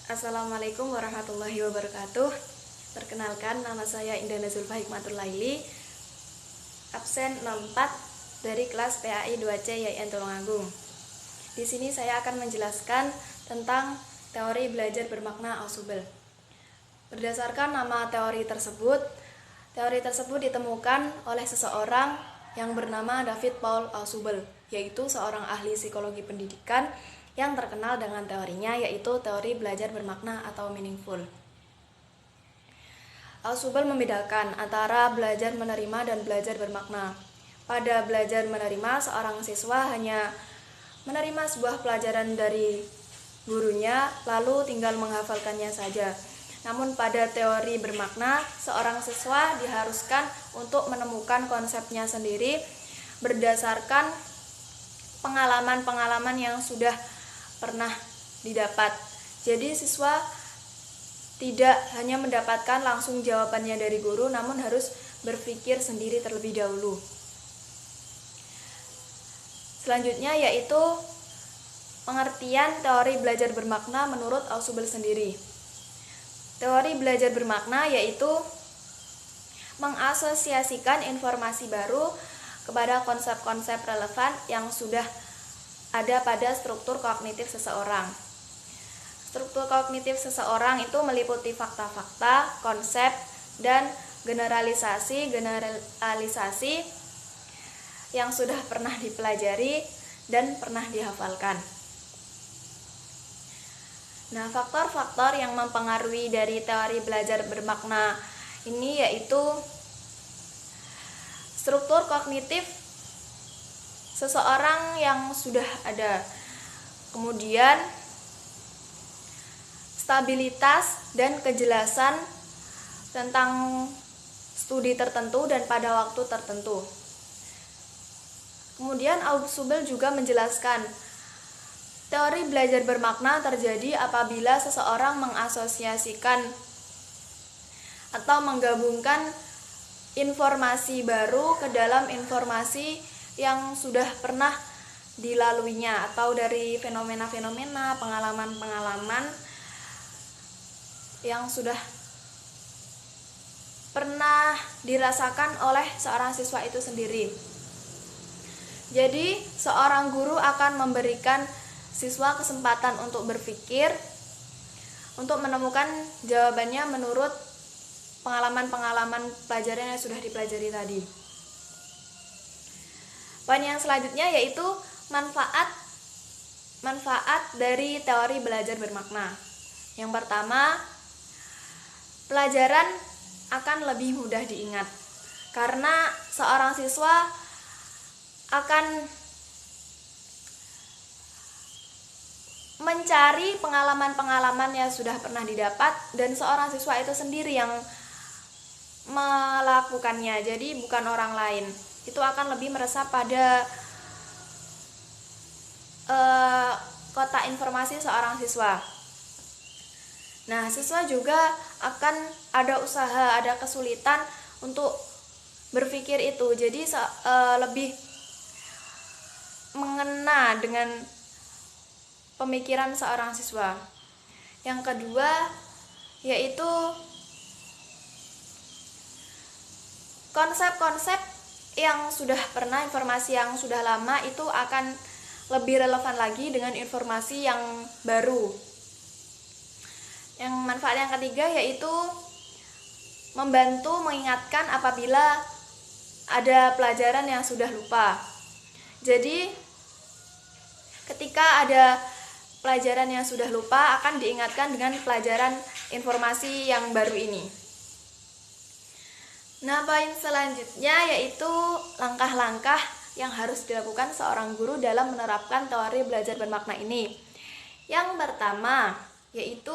Assalamualaikum warahmatullahi wabarakatuh. Perkenalkan, nama saya Indana Zulfa Hikmatul Laili, absen 04 dari kelas PAI 2C YN Tulungagung. Di sini saya akan menjelaskan tentang teori belajar bermakna Ausubel. Berdasarkan nama teori tersebut ditemukan oleh seseorang yang bernama David Paul Ausubel, yaitu seorang ahli psikologi pendidikan yang terkenal dengan teorinya, yaitu teori belajar bermakna atau meaningful. Ausubel membedakan antara belajar menerima dan belajar bermakna. Pada belajar menerima, seorang siswa hanya menerima sebuah pelajaran dari gurunya, lalu tinggal menghafalkannya saja. Namun pada teori bermakna, seorang siswa diharuskan untuk menemukan konsepnya sendiri berdasarkan pengalaman-pengalaman yang sudah pernah didapat. Jadi siswa tidak hanya mendapatkan langsung jawabannya dari guru, namun harus berpikir sendiri terlebih dahulu. Selanjutnya yaitu pengertian teori belajar bermakna menurut Ausubel sendiri. Teori belajar bermakna yaitu mengasosiasikan informasi baru kepada konsep-konsep relevan yang sudah ada pada struktur kognitif seseorang. Struktur kognitif seseorang itu meliputi fakta-fakta, konsep, dan generalisasi yang sudah pernah dipelajari dan pernah dihafalkan. Nah, faktor-faktor yang mempengaruhi dari teori belajar bermakna ini yaitu struktur kognitif seseorang yang sudah ada, kemudian stabilitas dan kejelasan tentang studi tertentu dan pada waktu tertentu. Kemudian Ausubel juga menjelaskan teori belajar bermakna terjadi apabila seseorang mengasosiasikan atau menggabungkan informasi baru ke dalam informasi yang sudah pernah dilaluinya, atau dari fenomena-fenomena, pengalaman-pengalaman yang sudah pernah dirasakan oleh seorang siswa itu sendiri. Jadi, seorang guru akan memberikan siswa kesempatan untuk berpikir, untuk menemukan jawabannya menurut pengalaman-pengalaman pelajaran yang sudah dipelajari tadi. Poin yang selanjutnya yaitu manfaat dari teori belajar bermakna. Yang pertama, pelajaran akan lebih mudah diingat karena seorang siswa akan mencari pengalaman-pengalaman yang sudah pernah didapat dan seorang siswa itu sendiri yang melakukannya, jadi bukan orang lain. Itu akan lebih meresap pada kotak informasi seorang siswa. Nah, siswa juga akan ada usaha, ada kesulitan untuk berpikir itu, jadi lebih mengena dengan pemikiran seorang siswa. Yang kedua yaitu konsep-konsep yang sudah pernah, informasi yang sudah lama itu akan lebih relevan lagi dengan informasi yang baru. Yang manfaat yang ketiga yaitu membantu mengingatkan apabila ada pelajaran yang sudah lupa. Jadi ketika ada pelajaran yang sudah lupa akan diingatkan dengan pelajaran informasi yang baru ini. Nah, poin selanjutnya yaitu langkah-langkah yang harus dilakukan seorang guru dalam menerapkan teori belajar bermakna ini. Yang pertama yaitu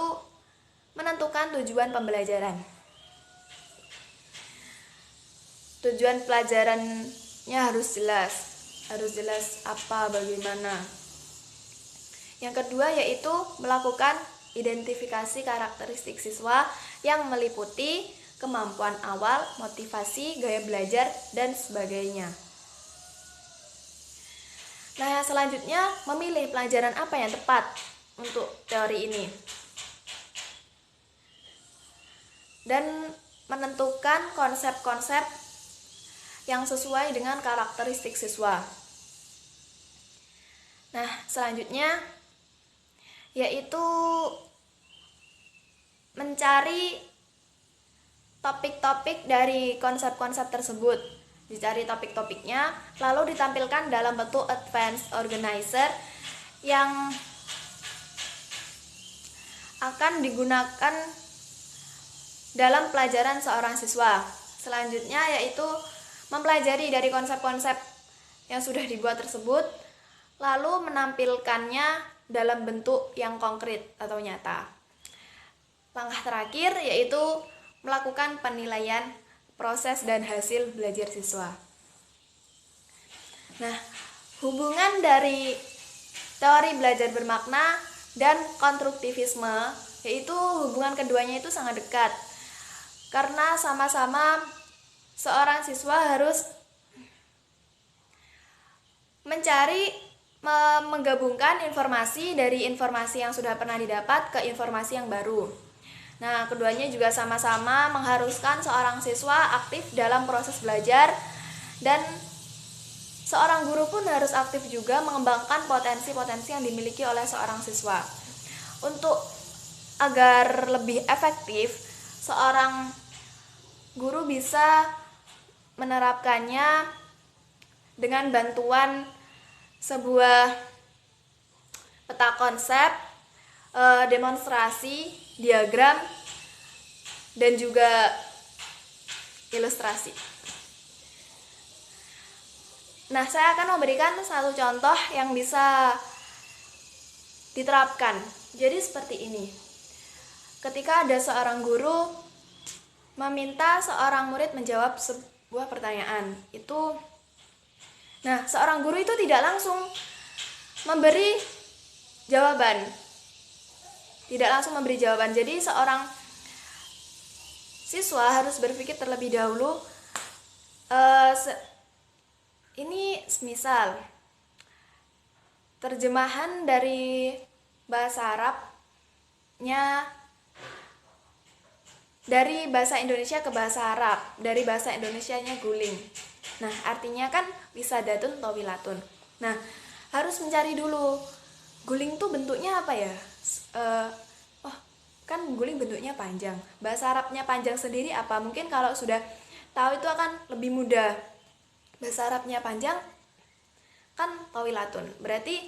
menentukan tujuan pembelajaran. Tujuan pelajarannya harus jelas apa, bagaimana. Yang kedua yaitu melakukan identifikasi karakteristik siswa yang meliputi kemampuan awal, motivasi, gaya belajar, dan sebagainya. Nah, yang selanjutnya memilih pelajaran apa yang tepat untuk teori ini. dan menentukan konsep-konsep yang sesuai dengan karakteristik siswa. Nah, selanjutnya yaitu mencari topik-topik dari konsep-konsep tersebut. Dicari topik-topiknya, lalu ditampilkan dalam bentuk advanced organizer yang akan digunakan dalam pelajaran seorang siswa. Selanjutnya yaitu mempelajari dari konsep-konsep yang sudah dibuat tersebut, lalu menampilkannya dalam bentuk yang konkret atau nyata. Langkah terakhir yaitu melakukan penilaian proses dan hasil belajar siswa. Nah, hubungan dari teori belajar bermakna dan konstruktivisme, yaitu hubungan keduanya itu sangat dekat. Karena sama-sama seorang siswa harus menggabungkan informasi dari informasi yang sudah pernah didapat ke informasi yang baru. Nah, keduanya juga sama-sama mengharuskan seorang siswa aktif dalam proses belajar, dan seorang guru pun harus aktif juga mengembangkan potensi-potensi yang dimiliki oleh seorang siswa. Untuk agar lebih efektif, seorang guru bisa menerapkannya dengan bantuan sebuah peta konsep, demonstrasi, diagram, dan juga ilustrasi. Nah, saya akan memberikan satu contoh yang bisa diterapkan. Jadi seperti ini. Ketika ada seorang guru meminta seorang murid menjawab sebuah pertanyaan, seorang guru itu tidak langsung memberi jawaban. Jadi seorang siswa harus berpikir terlebih dahulu. Ini misal terjemahan dari bahasa Arabnya dari bahasa Indonesia ke bahasa Arab, dari bahasa Indonesianya guling. Nah, artinya kan wisadatun tawilatun. Nah, harus mencari dulu guling tuh bentuknya apa ya? Kan guling bentuknya panjang. Bahasa Arabnya panjang sendiri apa? Mungkin kalau sudah tahu itu akan lebih mudah. Bahasa Arabnya panjang kan tawilatun. Berarti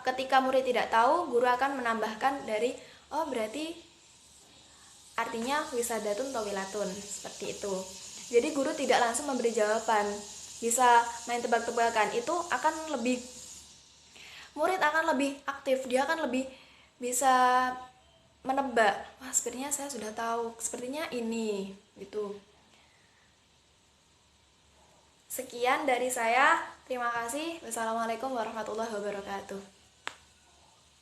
ketika murid tidak tahu, guru akan menambahkan dari berarti artinya wisadatun tawilatun, seperti itu. Jadi guru tidak langsung memberi jawaban, bisa main tebak-tebakan. Itu akan murid akan lebih aktif, dia akan lebih bisa menebak. Wah, sepertinya saya sudah tahu, sepertinya ini gitu. Sekian dari saya. Terima kasih. Wassalamualaikum warahmatullahi wabarakatuh.